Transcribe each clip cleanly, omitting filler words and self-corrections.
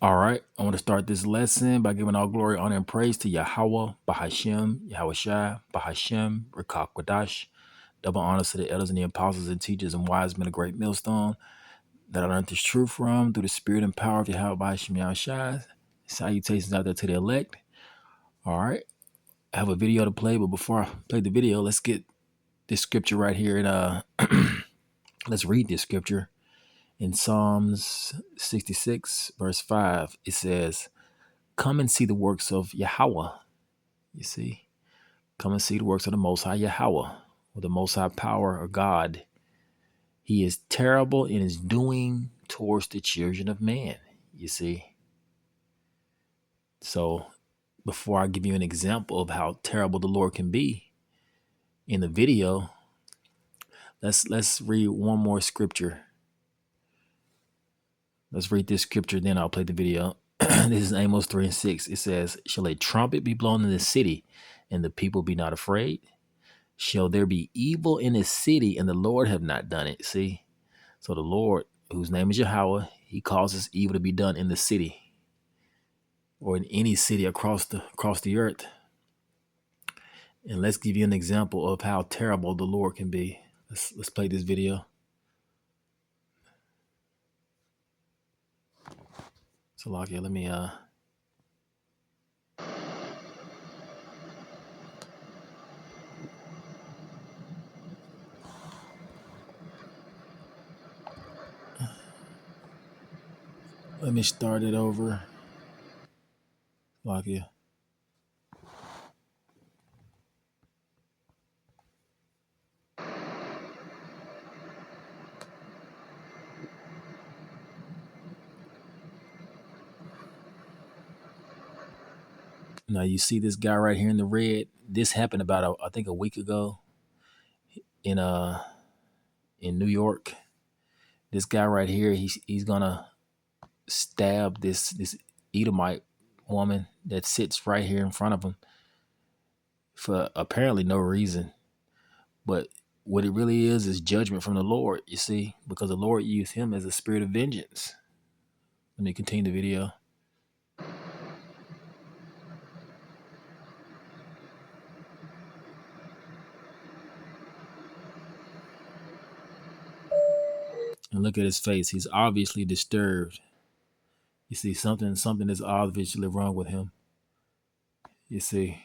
All right, I want to start this lesson by giving all glory, honor, and praise to Yahweh, Bahashem, Yahweh Shai, Bahashem, Rekak Wadash. Double honors to the elders and the apostles and teachers and wise men of great millstone that I learned this truth from through the spirit and power of Yahweh, Bahashem, Yahweh Shai. Salutations out there to the elect. All right, I have a video to play, but before I play the video, let's get this scripture right here. And let's read this scripture. In Psalms 66, verse 5, it says, "Come and see the works of Yahweh." You see, come and see the works of the Most High Yahweh, or the Most High power of God. He is terrible in his doing towards the children of man. You see, so before I give you an example of how terrible the Lord can be in the video, let's read one more scripture. Let's read this scripture, then I'll play the video. This is Amos 3:6. It says, "Shall a trumpet be blown in the city, and the people be not afraid? Shall there be evil in his city, and the Lord have not done it?" See? So the Lord, whose name is Yahweh, he causes evil to be done in the city, or in any city across the earth. And let's give you an example of how terrible the Lord can be. Let's play this video. So like, let me start it over. Like, yeah. Now you see this guy right here in the red. This happened about I think a week ago in New York. This guy right here, he's gonna stab this Edomite woman that sits right here in front of him for apparently no reason. But what it really is judgment from the Lord, you see, because the Lord used him as a spirit of vengeance. Let me continue the video. And look at his face. He's obviously disturbed. You see, something is obviously wrong with him. You see.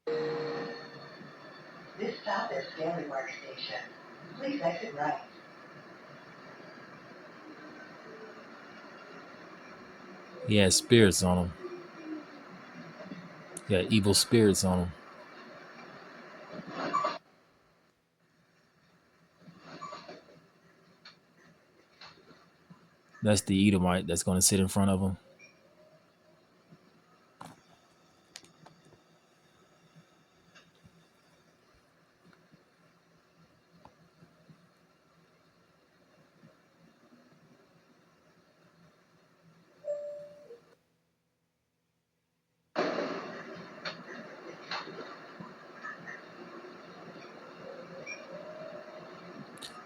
This stop is Stanley Park Station. Please exit right. He has spirits on him. He got evil spirits on him. That's the Edomite that's going to sit in front of him.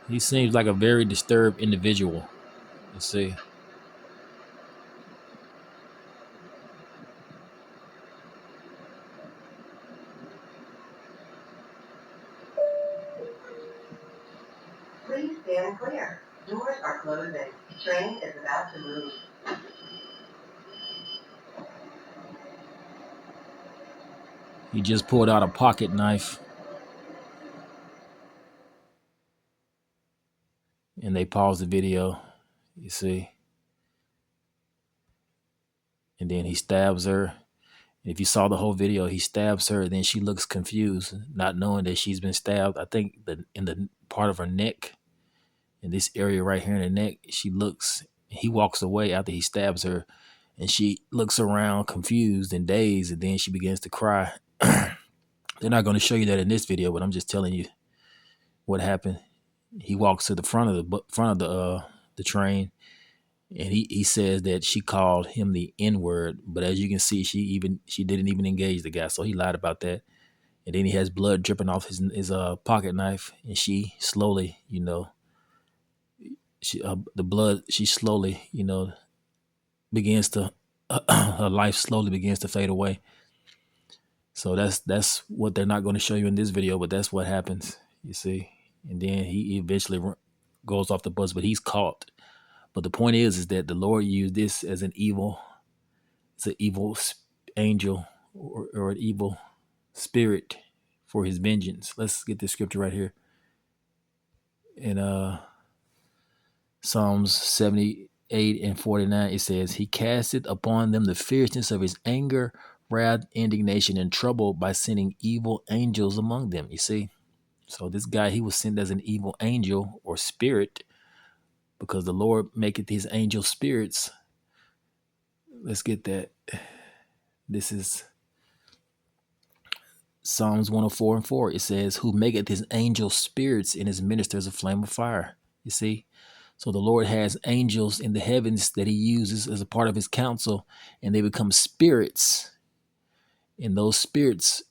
He seems like a very disturbed individual. You see. Please stand clear. Doors are closing. Train is about to move. He just pulled out a pocket knife. And they paused the video. You see. And then he stabs her. If you saw the whole video, he stabs her. Then she looks confused, not knowing that she's been stabbed. I think in the part of her neck, in this area right here in the neck, she looks. He walks away after he stabs her, and she looks around confused and dazed, and then she begins to cry. They're not going to show you that in this video, but I'm just telling you what happened. He walks to the front of the train. And he says that she called him the N-word, but as you can see, she didn't even engage the guy, so he lied about that. And then he has blood dripping off his pocket knife, and she slowly, the blood, she slowly, begins to her life slowly begins to fade away. So that's what they're not going to show you in this video, but that's what happens. You see, and then he eventually goes off the bus, but he's caught. But the point is that the Lord used this as it's an evil angel or an evil spirit for his vengeance. Let's get this scripture right here in Psalms 78 and 49. It says, "He casteth upon them the fierceness of his anger, wrath, indignation, and trouble by sending evil angels among them." You see, so this guy, he was sent as an evil angel or spirit because the Lord maketh his angel spirits. Let's get that. This is Psalms 104 and 4. It says, "Who maketh his angel spirits and his ministers a flame of fire." You see, so the Lord has angels in the heavens that he uses as a part of his counsel, and they become spirits. And those spirits,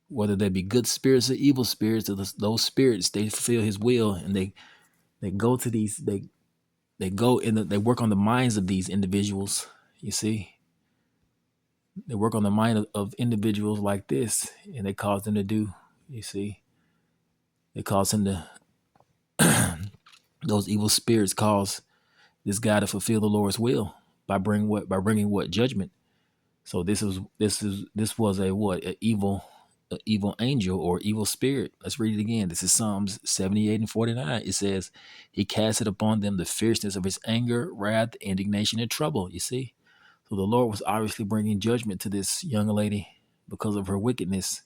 whether they be good spirits or evil spirits, those spirits, they fulfill his will, and they go to these, they go in, they work on the minds of these individuals. You see, they work on the mind of individuals like this, and they cause them to do, you see, they cause him to, those evil spirits cause this guy to fulfill the Lord's will by bringing what? By bringing what? Judgment. So this was a what? A evil angel or evil spirit. Let's read it again. This is Psalms 78 and 49. It says, "He casted upon them the fierceness of his anger, wrath, indignation, and trouble." You see? So the Lord was obviously bringing judgment to this young lady because of her wickedness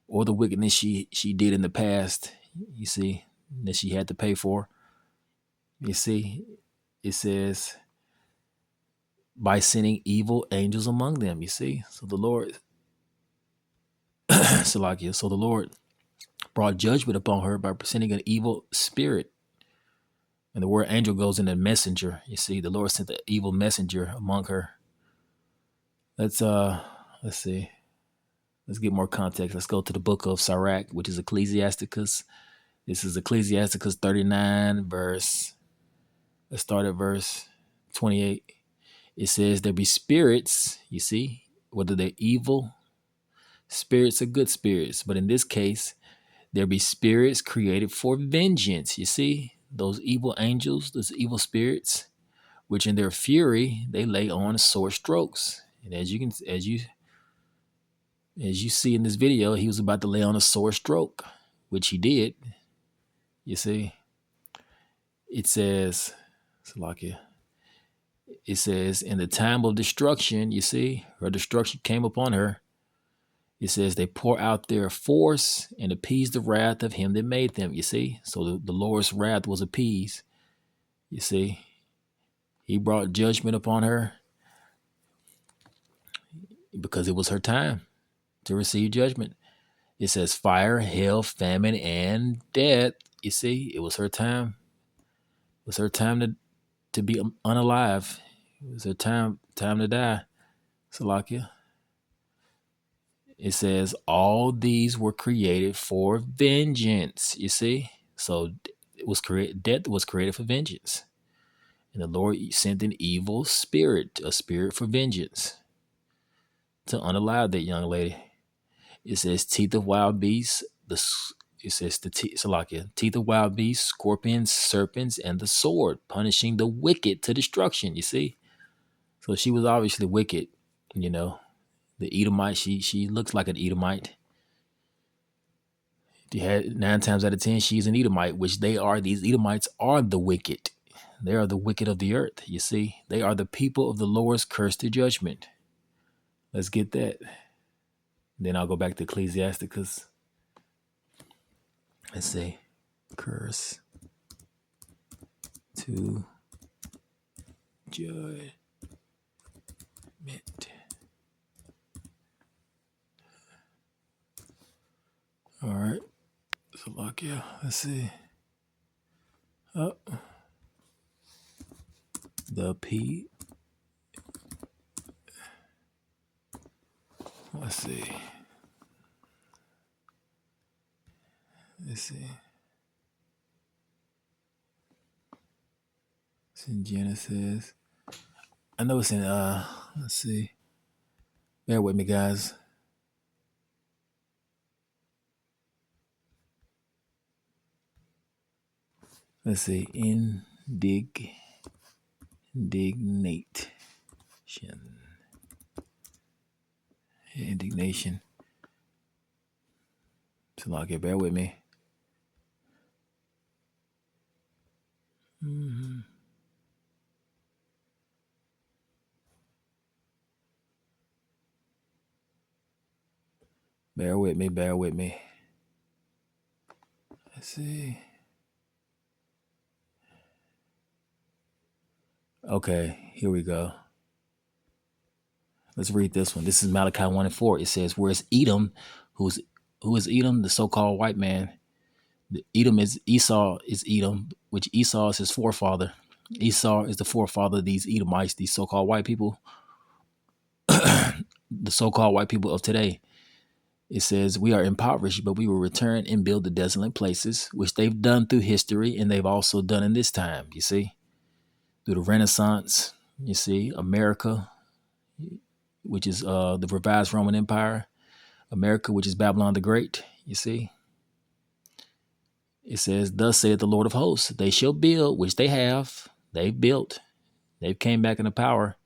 or the wickedness she did in the past. You see, that she had to pay for. You see, it says by sending evil angels among them. You see, so the Lord, Salakia, so the Lord brought judgment upon her by sending an evil spirit. And the word angel goes in a messenger. You see, the Lord sent the evil messenger among her. Let's see. Let's get more context. Let's go to the book of Sirach, which is Ecclesiasticus. This is Ecclesiasticus 39, verse. Let's start at verse 28. It says, "There be spirits," you see, whether they're evil spirits or good spirits. But in this case, there be spirits created for vengeance. You see, those evil angels, those evil spirits, which in their fury, they lay on sore strokes. And as you see in this video, he was about to lay on a sore stroke, which he did. You see, it says, Salakia, it says, "In the time of destruction," you see, her destruction came upon her. It says, "They pour out their force and appease the wrath of him that made them." You see, so the Lord's wrath was appeased. You see, he brought judgment upon her because it was her time to receive judgment. It says fire, hell, famine, and death. You see, it was her time. It was her time to be unalive. It was her time to die. Salakia. It says all these were created for vengeance. You see, so it was created. Death was created for vengeance, and the Lord sent an evil spirit, a spirit for vengeance, to unalive that young lady. It says teeth of wild beasts. It says Salakia, teeth of wild beasts, scorpions, serpents, and the sword, punishing the wicked to destruction. You see, so she was obviously wicked. You know, the Edomite. She looks like an Edomite. You had 9 times out of 10, she's an Edomite, which they are. These Edomites are the wicked. They are the wicked of the earth. You see, they are the people of the Lord's curse to judgment. Let's get that. Then I'll go back to Ecclesiasticus. Let's see. Curse to judgment. All right. So, like, yeah, let's see. Oh, the P. Let's see. Let's see. It's in Genesis. I know it's in let's see. Bear with me, guys. Let's see. Indignation. Indignation. So okay, bear with me. Mm-hmm. Bear with me, bear with me. Let's see. Okay, here we go. Let's read this one. This is Malachi 1 and 4. It says, whereas Edom, who is Edom? The so-called white man. Edom is Esau is Edom, which Esau is his forefather. Esau is the forefather of these Edomites, these so-called white people, the so-called white people of today. It says, we are impoverished, but we will return and build the desolate places, which they've done through history, and they've also done in this time, you see, through the Renaissance, you see, America, which is the revised Roman Empire, America, which is Babylon the Great, you see. It says, thus saith the Lord of hosts, they shall build, which they have, they've built, they've came back into power,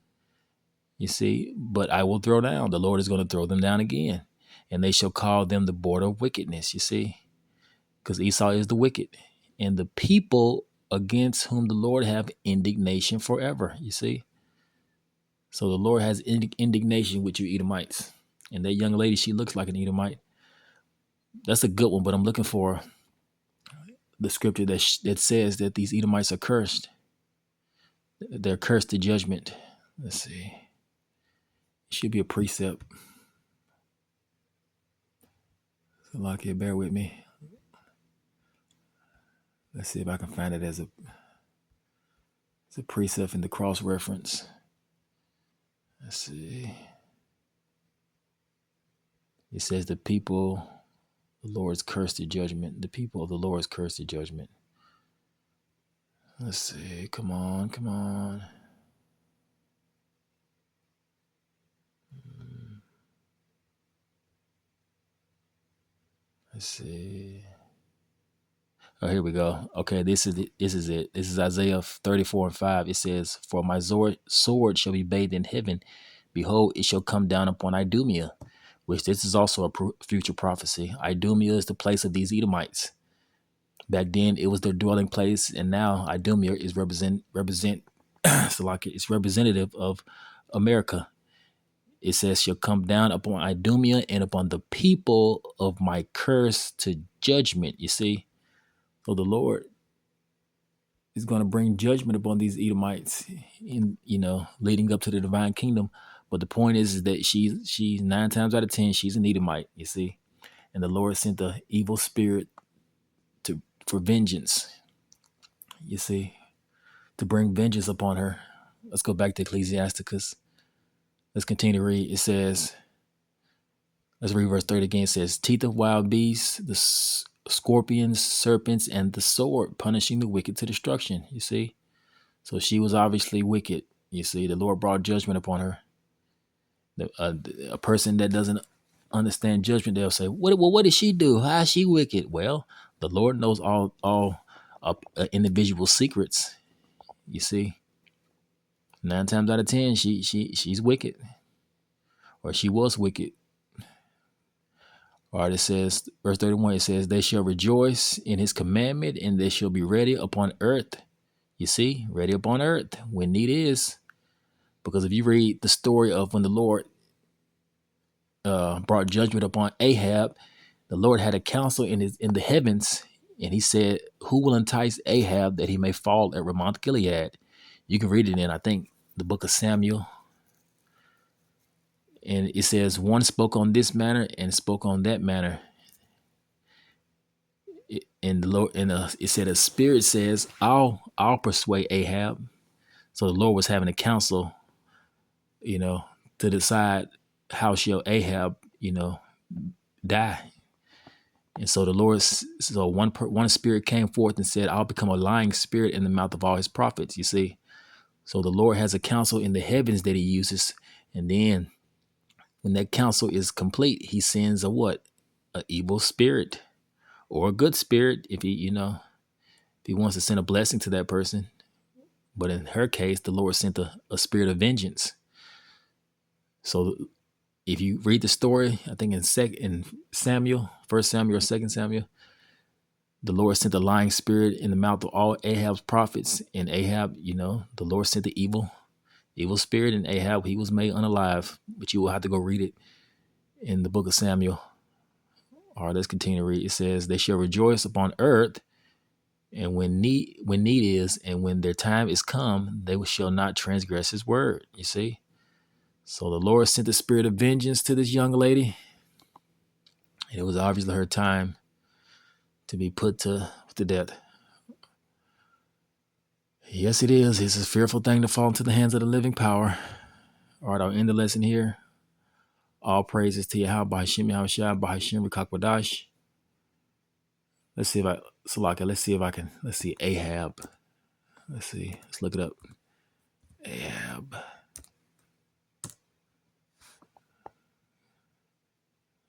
you see, but I will throw down. The Lord is going to throw them down again, and they shall call them the border of wickedness, you see, because Esau is the wicked, and the people against whom the Lord have indignation forever, you see. So the Lord has indignation with you Edomites. And that young lady, she looks like an Edomite. That's a good one, but I'm looking for the scripture that says that these Edomites are cursed. They're cursed to judgment. Let's see. It should be a precept. So like here, bear with me. Let's see if I can find it as a precept in the cross reference. Let's see. It says the people, the Lord's cursed to judgment. The people of the Lord's cursed to judgment. Let's see. Come on, come on. Let's see. Oh, here we go. Okay, this is it. This is Isaiah 34 and 5. It says, for my sword shall be bathed in heaven. Behold, it shall come down upon Idumea, which this is also a future prophecy. Idumea is the place of these Edomites. Back then, it was their dwelling place, and now Idumea is so like it's representative of America. It says, shall come down upon Idumea and upon the people of my curse to judgment. You see? So the Lord is going to bring judgment upon these Edomites in, leading up to the divine kingdom. But the point is that she's 9 times out of 10, she's an Edomite, you see? And the Lord sent the evil spirit for vengeance, you see, to bring vengeance upon her. Let's go back to Ecclesiasticus. Let's continue to read. It says, let's read verse 30 again. It says, teeth of wild beasts, the scorpions, serpents, and the sword, punishing the wicked to destruction. You see? So she was obviously wicked. You see, the Lord brought judgment upon her. A person that doesn't understand judgment, they'll say, what did she do? How is she wicked? Well, the Lord knows all individual secrets. You see? 9 times out of 10, she's wicked. Or she was wicked. All right, it says, verse 31, it says, they shall rejoice in his commandment, and they shall be ready upon earth. You see, ready upon earth when need is. Because if you read the story of when the Lord brought judgment upon Ahab, the Lord had a council in the heavens, and he said, who will entice Ahab that he may fall at Ramoth Gilead? You can read it in, I think, the book of Samuel. And it says, one spoke on this manner and spoke on that manner. And the Lord, it said, a spirit says, I'll persuade Ahab. So the Lord was having a council, to decide how shall Ahab, die. And so the Lord, so one spirit came forth and said, I'll become a lying spirit in the mouth of all his prophets. You see, So the Lord has a counsel in the heavens that he uses. And then when that counsel is complete, he sends a what? An evil spirit or a good spirit if if he wants to send a blessing to that person. But in her case, the Lord sent a spirit of vengeance. So if you read the story, I think in Samuel, First Samuel or Second Samuel, the Lord sent a lying spirit in the mouth of all Ahab's prophets. And Ahab, the Lord sent the evil spirit in Ahab. He was made unalive. But you will have to go read it in the book of Samuel. All right, let's continue to read. It says, "They shall rejoice upon earth, and when need is, and when their time is come, they shall not transgress his word." You see? So the Lord sent the spirit of vengeance to this young lady, and it was obviously her time to be put to death. Yes, it is. It's a fearful thing to fall into the hands of the living power. All right, I'll end the lesson here. All praises to Yahweh, Bahashim, Yahushua, Bahashim, Rikakwadash. Let's see if I can, let's see, Ahab. Let's see, let's look it up. Ahab.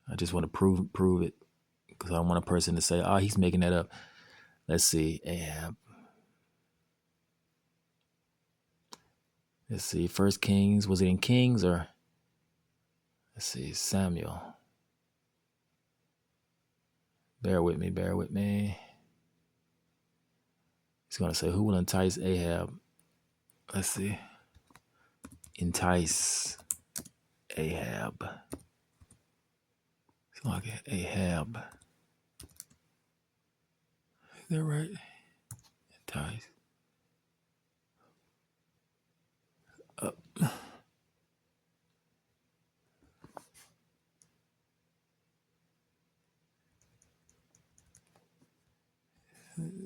I just want to prove it because I don't want a person to say, "Oh, he's making that up." Let's see, Ahab. Let's see, First Kings. Was it in Kings or? Let's see, Samuel. Bear with me. He's gonna say, "Who will entice Ahab?" Let's see. Entice Ahab. It's like Ahab. Is that right? Entice.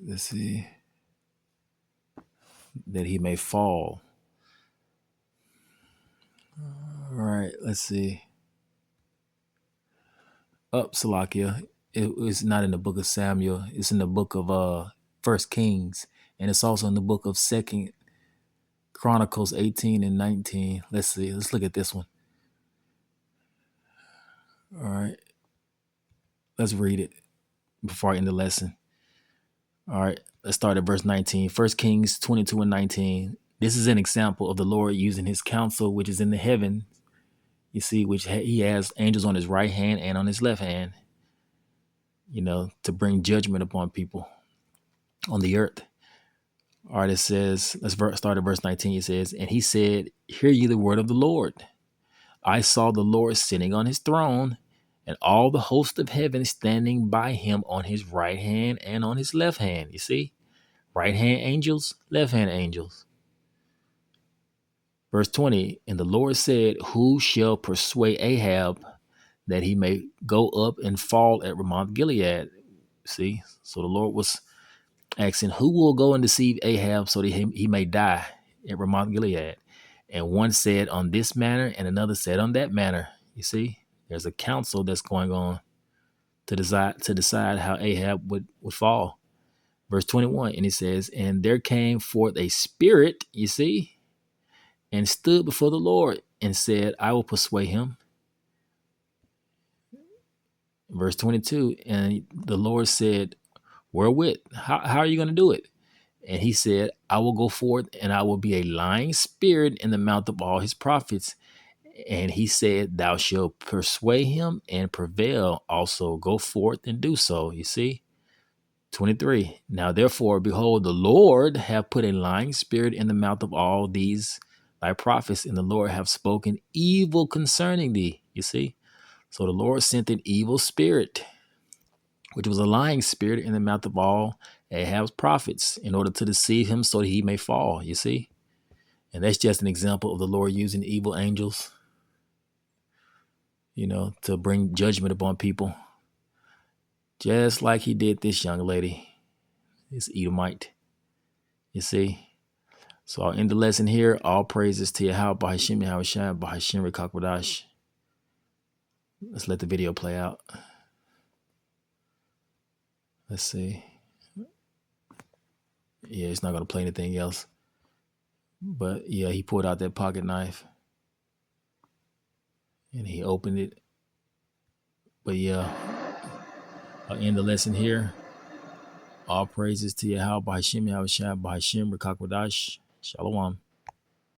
Let's see. That he may fall. All right, let's see. Salakia. It was not in the book of Samuel. It's in the book of First Kings, and it's also in the book of Second Chronicles 18 and 19. Let's see. Let's look at this one. All right. Let's read it before I end the lesson. All right. Let's start at verse 19. First Kings 22 and 19. This is an example of the Lord using his counsel, which is in the heaven. You see, which he has angels on his right hand and on his left hand, to bring judgment upon people on the earth. All right, it says, let's start at verse 19. It says, "And he said, Hear ye the word of the Lord. I saw the Lord sitting on his throne, and all the host of heaven standing by him on his right hand and on his left hand." You see, right hand angels, left hand angels. Verse 20, "And the Lord said, Who shall persuade Ahab that he may go up and fall at Ramoth Gilead?" See, so the Lord was asking, who will go and deceive Ahab so that he may die at Ramoth Gilead? And one said on this manner, and another said on that manner. You see, there's a council that's going on to decide how Ahab would fall. Verse 21, and it says, "And there came forth a spirit," you see, "and stood before the Lord and said, I will persuade him." Verse 22, and the Lord said, "Wherewith? How are you going to do it?" And he said, "I will go forth, and I will be a lying spirit in the mouth of all his prophets." And he said, "Thou shalt persuade him and prevail also. Go forth and do so." You see? 23. "Now therefore, behold, the Lord have put a lying spirit in the mouth of all these thy prophets, and the Lord have spoken evil concerning thee." You see? So the Lord sent an evil spirit, which was a lying spirit, in the mouth of all Ahab's prophets, in order to deceive him so that he may fall. You see? And that's just an example of the Lord using evil angels, to bring judgment upon people. Just like he did this young lady, this Edomite. You see? So I'll end the lesson here. All praises to Yahweh, Bahashim, Yahushua, Bahashim, Rikakwadash. Let's let the video play out. Let's see. Yeah, it's not going to play anything else. But yeah, he pulled out that pocket knife and he opened it. But yeah, I'll end the lesson here. All praises to Yahweh, Bahashim, Yahweh Shai, Bahashim, Rakakwadash. Shalom.